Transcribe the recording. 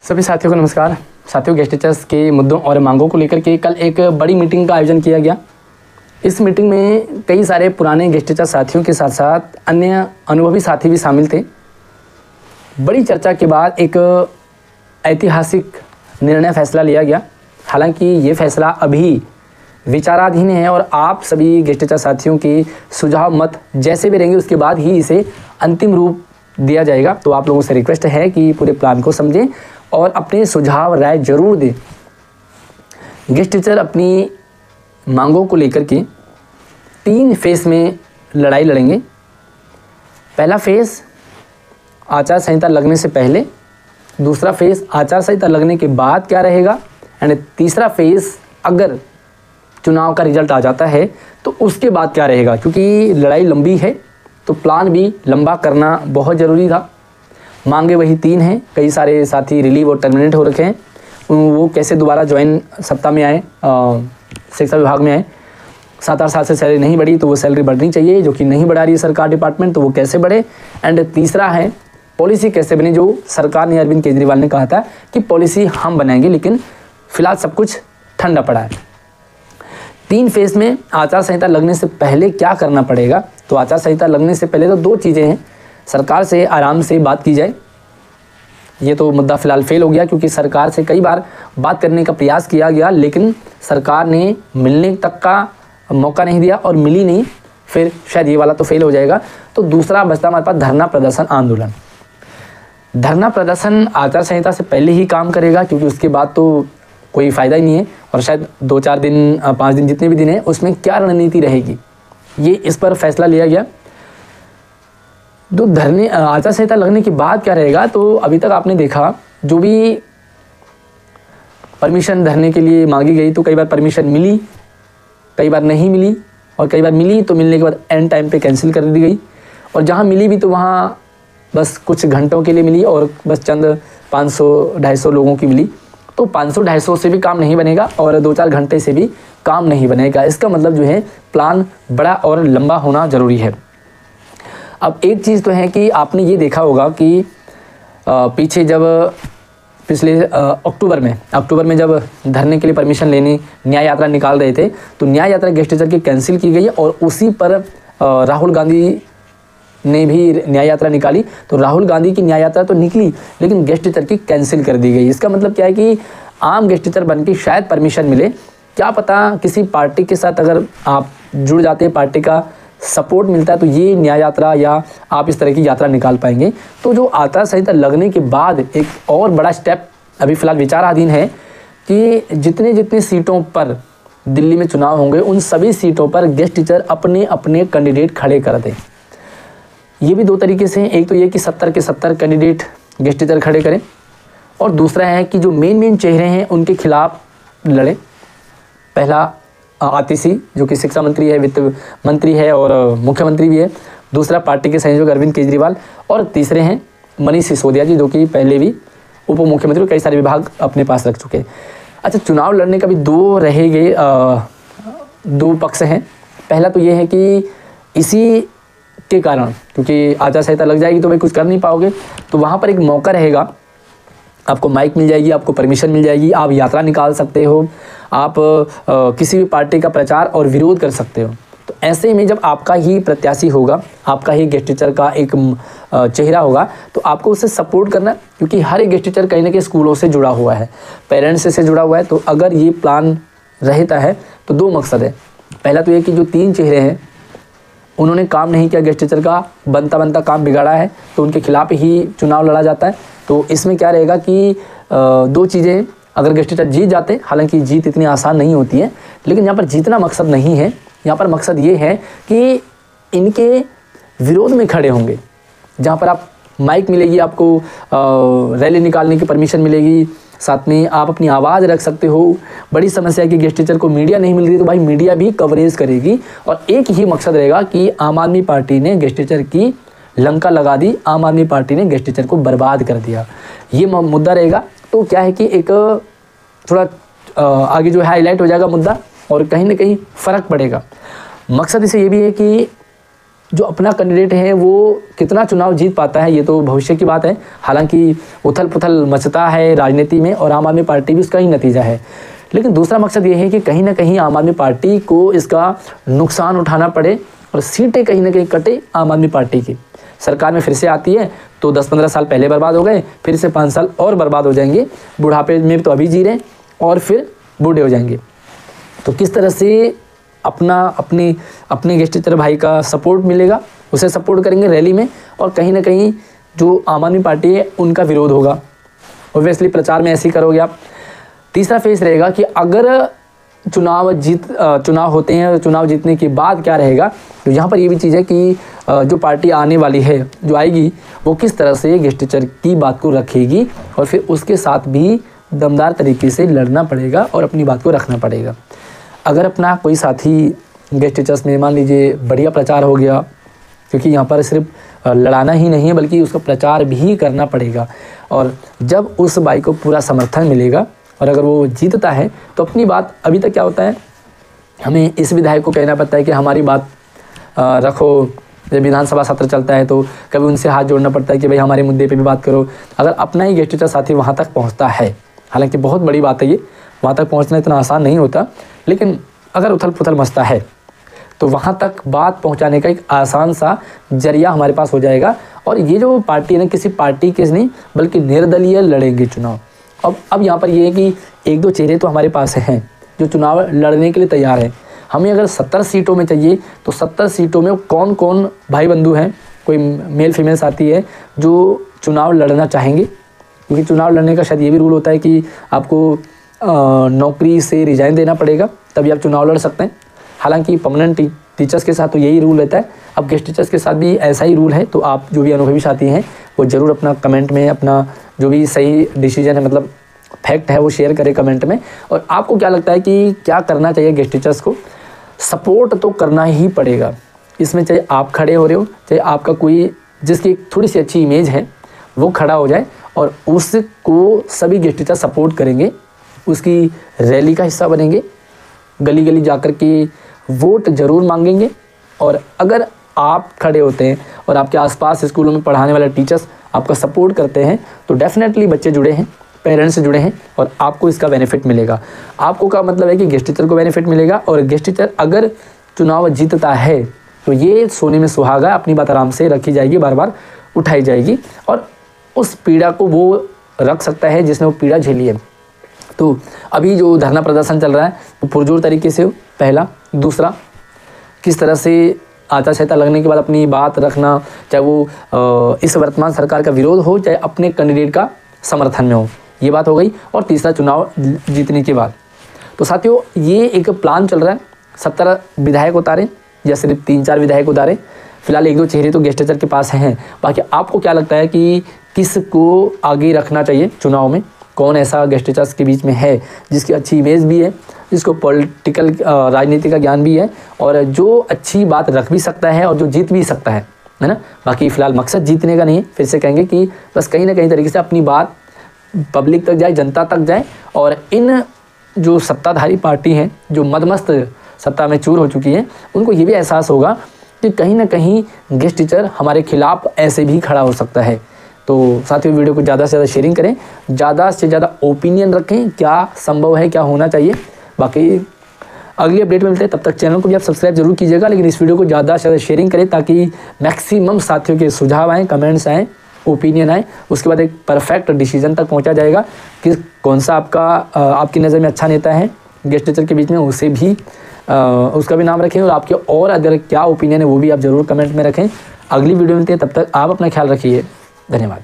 सभी साथियों को नमस्कार। साथियों, गेस्ट टीचर्स के मुद्दों और मांगों को लेकर के कल एक बड़ी मीटिंग का आयोजन किया गया। इस मीटिंग में कई सारे पुराने गेस्ट टीचर साथियों के साथ साथ अन्य अनुभवी साथी भी शामिल थे। बड़ी चर्चा के बाद एक ऐतिहासिक निर्णय फैसला लिया गया। हालांकि ये फैसला अभी विचाराधीन है और आप सभी गेस्ट टीचर साथियों के सुझाव मत जैसे भी रहेंगे उसके बाद ही इसे अंतिम रूप दिया जाएगा। तो आप लोगों से रिक्वेस्ट है कि पूरे प्लान को समझें और अपने सुझाव राय जरूर दें। गेस्ट टीचर अपनी मांगों को लेकर के 3 फेस में लड़ाई लड़ेंगे। पहला फेस आचार संहिता लगने से पहले, दूसरा फेस आचार संहिता लगने के बाद क्या रहेगा, एंड तीसरा फेस अगर चुनाव का रिजल्ट आ जाता है तो उसके बाद क्या रहेगा। क्योंकि लड़ाई लंबी है तो प्लान भी लंबा करना बहुत ज़रूरी था। मांगे वही 3 हैं। कई सारे साथी रिलीव और टर्मिनेट हो रखे हैं, वो कैसे दोबारा ज्वाइन सत्ता में आए, शिक्षा विभाग में आए। 7-8 साल से सैलरी नहीं बढ़ी तो वो सैलरी बढ़नी चाहिए, जो कि नहीं बढ़ा रही है सरकार डिपार्टमेंट, तो वो कैसे बढ़े। एंड तीसरा है पॉलिसी कैसे बने, जो सरकार ने अरविंद केजरीवाल ने कहा था कि पॉलिसी हम बनाएंगे, लेकिन फिलहाल सब कुछ ठंडा पड़ा है। 3 फेज में आचार संहिता लगने से पहले क्या करना पड़ेगा। तो आचार संहिता लगने से पहले तो 2 चीज़ें हैं। सरकार से आराम से बात की जाए। ये तो मुद्दा फिलहाल फेल हो गया, क्योंकि सरकार से कई बार बात करने का प्रयास किया गया लेकिन सरकार ने मिलने तक का मौका नहीं दिया और मिली नहीं। फिर शायद ये वाला तो फेल हो जाएगा। तो दूसरा बचता हमारे पास धरना प्रदर्शन आंदोलन। धरना प्रदर्शन आचार संहिता से पहले ही काम करेगा, क्योंकि उसके बाद तो कोई फ़ायदा ही नहीं है। और शायद 2-4 दिन 5 दिन जितने भी दिन हैं उसमें क्या रणनीति रहेगी, ये इस पर फैसला लिया गया। तो धरने आचार संहिता लगने के बाद क्या रहेगा, तो अभी तक आपने देखा जो भी परमिशन धरने के लिए मांगी गई तो कई बार परमिशन मिली, कई बार नहीं मिली, और कई बार मिली तो मिलने के बाद एंड टाइम पे कैंसिल कर दी गई। और जहाँ मिली भी तो वहाँ बस कुछ घंटों के लिए मिली और बस चंद 500-250 लोगों की मिली। तो 500-250 से भी काम नहीं बनेगा और 2-4 घंटे से भी काम नहीं बनेगा। इसका मतलब जो है प्लान बड़ा और लंबा होना ज़रूरी है। अब एक चीज़ तो है कि आपने ये देखा होगा कि पीछे जब पिछले अक्टूबर में जब धरने के लिए परमिशन लेने न्याय यात्रा निकाल रहे थे तो न्याय यात्रा गेस्ट टीचर की कैंसिल की गई और उसी पर राहुल गांधी ने भी न्याय यात्रा निकाली। तो राहुल गांधी की न्याय यात्रा तो निकली लेकिन गेस्ट टीचर की कैंसिल कर दी गई। इसका मतलब क्या है कि आम गेस्ट टीचर बन के शायद परमिशन मिले। क्या पता किसी पार्टी के साथ अगर आप जुड़ जाते हैं, पार्टी का सपोर्ट मिलता है तो ये न्याय यात्रा या आप इस तरह की यात्रा निकाल पाएंगे। तो जो आचार संहिता लगने के बाद एक और बड़ा स्टेप अभी फ़िलहाल विचाराधीन है कि जितने सीटों पर दिल्ली में चुनाव होंगे उन सभी सीटों पर गेस्ट टीचर अपने अपने कैंडिडेट खड़े कर दें। ये भी 2 तरीके से हैं। एक तो ये कि 70 के 70 कैंडिडेट गेस्ट टीचर खड़े करें, और दूसरा है कि जो मेन चेहरे हैं उनके खिलाफ लड़ें। पहला आतिशी जो कि शिक्षा मंत्री है, वित्त मंत्री है और मुख्यमंत्री भी है। दूसरा पार्टी के संयोजक अरविंद केजरीवाल, और तीसरे हैं मनीष सिसोदिया जी, जो कि पहले भी उप मुख्यमंत्री, कई सारे विभाग अपने पास रख चुके हैं। अच्छा, चुनाव लड़ने का भी 2 पक्ष हैं। पहला तो ये है कि इसी के कारण, क्योंकि आचार संहिता लग जाएगी तो भाई कुछ कर नहीं पाओगे, तो वहाँ पर एक मौका रहेगा, आपको माइक मिल जाएगी, आपको परमिशन मिल जाएगी, आप यात्रा निकाल सकते हो, आप किसी भी पार्टी का प्रचार और विरोध कर सकते हो। तो ऐसे में जब आपका ही प्रत्याशी होगा, आपका ही गेस्ट टीचर का एक चेहरा होगा, तो आपको उससे सपोर्ट करना, क्योंकि हर एक गेस्ट टीचर कहीं ना कहीं स्कूलों से जुड़ा हुआ है, पेरेंट्स से जुड़ा हुआ है। तो अगर ये प्लान रहता है तो 2 मकसद है। पहला तो ये कि जो 3 चेहरे हैं उन्होंने काम नहीं किया, गेस्ट टीचर का बनता काम बिगाड़ा है, तो उनके खिलाफ ही चुनाव लड़ा जाता है। तो इसमें क्या रहेगा कि 2 चीज़ें, अगर गेस्ट टीचर जीत जाते, हालांकि जीत इतनी आसान नहीं होती है, लेकिन यहाँ पर जीतना मकसद नहीं है। यहाँ पर मकसद ये है कि इनके विरोध में खड़े होंगे, जहाँ पर आप माइक मिलेगी, आपको रैली निकालने की परमिशन मिलेगी, साथ में आप अपनी आवाज़ रख सकते हो। बड़ी समस्या है कि गेस्ट टीचर को मीडिया नहीं मिल रही, तो भाई मीडिया भी कवरेज करेगी। और एक ही मकसद रहेगा कि आम आदमी पार्टी ने गेस्ट टीचर की लंका लगा दी, आम आदमी पार्टी ने गेस्ट टीचर को बर्बाद कर दिया, ये मुद्दा रहेगा। तो क्या है कि एक थोड़ा आगे जो है हाईलाइट हो जाएगा मुद्दा और कहीं ना कहीं फ़र्क पड़ेगा। मकसद इसे ये भी है कि जो अपना कैंडिडेट है वो कितना चुनाव जीत पाता है ये तो भविष्य की बात है। हालांकि उथल पुथल मचता है राजनीति में और आम आदमी पार्टी भी उसका ही नतीजा है। लेकिन दूसरा मकसद ये है कि कहीं ना कहीं आम आदमी पार्टी को इसका नुकसान उठाना पड़े और सीटें कहीं ना कहीं कटे आम आदमी पार्टी की। सरकार में फिर से आती है तो 10-15 साल पहले बर्बाद हो गए, फिर से 5 साल और बर्बाद हो जाएंगे, बुढ़ापे में तो अभी जी रहे हैं और फिर बूढ़े हो जाएंगे। तो किस तरह से अपने गेस्टेचर भाई का सपोर्ट मिलेगा, उसे सपोर्ट करेंगे रैली में, और कहीं ना कहीं जो आम आदमी पार्टी है उनका विरोध होगा। ओबियसली प्रचार में ऐसे ही करोगे आप। तीसरा फेज रहेगा कि अगर चुनाव होते हैं, चुनाव जीतने के बाद क्या रहेगा। तो यहाँ पर ये भी चीज़ है कि जो पार्टी आने वाली है, जो आएगी, वो किस तरह से गेस्टेचर की बात को रखेगी और फिर उसके साथ भी दमदार तरीके से लड़ना पड़ेगा और अपनी बात को रखना पड़ेगा। अगर अपना कोई साथी गेस्टेचर्स में मान लीजिए बढ़िया प्रचार हो गया, क्योंकि यहाँ पर सिर्फ लड़ाना ही नहीं है बल्कि उसका प्रचार भी करना पड़ेगा, और जब उस भाई को पूरा समर्थन मिलेगा और अगर वो जीतता है तो अपनी बात, अभी तक क्या होता है, हमें इस विधायक को कहना पड़ता है कि हमारी बात रखो, जब विधानसभा सत्र चलता है तो कभी उनसे हाथ जोड़ना पड़ता है कि भाई हमारे मुद्दे पे भी बात करो। अगर अपना ही गेस्टेचर साथी वहाँ तक पहुँचता है, हालांकि बहुत बड़ी बात है ये, वहाँ तक पहुँचना इतना आसान नहीं होता, लेकिन अगर उथल पुथल मचता है तो वहाँ तक बात पहुँचाने का एक आसान सा जरिया हमारे पास हो जाएगा। और ये जो पार्टी है ना, किसी पार्टी के नहीं बल्कि निर्दलीय लड़ेंगे चुनाव। अब यहाँ पर ये है कि 1-2 चेहरे तो हमारे पास हैं जो चुनाव लड़ने के लिए तैयार हैं। हमें अगर 70 सीटों में चाहिए तो 70 सीटों में कौन कौन भाई बंधु हैं, कोई मेल फीमेल साथी है जो चुनाव लड़ना चाहेंगे। क्योंकि चुनाव लड़ने का शायद ये भी रूल होता है कि आपको नौकरी से रिजाइन देना पड़ेगा, तभी आप चुनाव लड़ सकते हैं। हालांकि परमानेंट टीचर्स के साथ तो यही रूल रहता है। अब गेस्ट टीचर्स के साथ भी ऐसा ही रूल है। तो आप जो भी अनुभवी साथी हैं वो ज़रूर अपना कमेंट में अपना जो भी सही डिसीजन है, मतलब फैक्ट है, वो शेयर करें कमेंट में। और आपको क्या लगता है कि क्या करना चाहिए गेस्ट टीचर्स को? सपोर्ट तो करना ही पड़ेगा इसमें, चाहे आप खड़े हो रहे हो, चाहे आपका कोई जिसकी थोड़ी सी अच्छी इमेज है वो खड़ा हो जाए और उसको सभी गेस्ट टीचर सपोर्ट करेंगे, उसकी रैली का हिस्सा बनेंगे, गली गली जाकर के वोट ज़रूर मांगेंगे। और अगर आप खड़े होते हैं और आपके आसपास स्कूलों में पढ़ाने वाले टीचर्स आपका सपोर्ट करते हैं तो डेफिनेटली बच्चे जुड़े हैं, पेरेंट्स से जुड़े हैं और आपको इसका बेनिफिट मिलेगा। आपको का मतलब है कि गेस्ट टीचर को बेनिफिट मिलेगा। और गेस्ट टीचर अगर चुनाव जीतता है तो ये सोने में सुहागा, अपनी बात आराम से रखी जाएगी, बार बार उठाई जाएगी और उस पीड़ा को वो रख सकता है जिसने वो पीड़ा झेली है। तो अभी जो धरना प्रदर्शन चल रहा है वो पुरजोर तरीके से, पहला। दूसरा, किस तरह से आचार संहिता लगने के बाद अपनी बात रखना, चाहे वो इस वर्तमान सरकार का विरोध हो चाहे अपने कैंडिडेट का समर्थन में हो, ये बात हो गई। और तीसरा, चुनाव जीतने के बाद। तो साथियों, ये एक प्लान चल रहा है, 70 विधायक उतारे या सिर्फ 3-4 विधायक उतारे। फिलहाल 1-2 चेहरे तो गेस्ट टीचर के पास हैं। बाकी आपको क्या लगता है कि किसको आगे रखना चाहिए चुनाव में? कौन ऐसा गेस्ट टीचर्स के बीच में है जिसकी अच्छी इमेज भी है, जिसको पॉलिटिकल राजनीति का ज्ञान भी है और जो अच्छी बात रख भी सकता है और जो जीत भी सकता है ना? बाकी फ़िलहाल मकसद जीतने का नहीं है, फिर से कहेंगे कि बस कहीं ना कहीं तरीके से अपनी बात पब्लिक तक जाए, जनता तक जाए। और इन जो सत्ताधारी पार्टी हैं जो मदमस्त सत्ता में चूर हो चुकी है, उनको ये भी एहसास होगा कि कहीं ना कहीं गेस्ट टीचर हमारे खिलाफ ऐसे भी खड़ा हो सकता है। तो साथियों, वीडियो को ज़्यादा से ज़्यादा शेयरिंग करें, ज़्यादा से ज़्यादा ओपिनियन रखें, क्या संभव है, क्या होना चाहिए। बाकी अगली अपडेट में मिलते हैं, तब तक चैनल को भी आप सब्सक्राइब जरूर कीजिएगा, लेकिन इस वीडियो को ज़्यादा से ज़्यादा शेयरिंग करें ताकि मैक्सिमम साथियों के सुझाव आएँ, कमेंट्स आएँ, ओपिनियन आए। उसके बाद एक परफेक्ट डिसीजन तक पहुंचा जाएगा कि कौन सा आपकी नज़र में अच्छा नेता है गेस्ट टीचर के बीच में, उसे भी उसका भी नाम रखें। और आपके और अगर क्या ओपिनियन है वो भी आप ज़रूर कमेंट में रखें। अगली वीडियो में मिलते हैं, तब तक आप अपना ख्याल रखिए। धन्यवाद।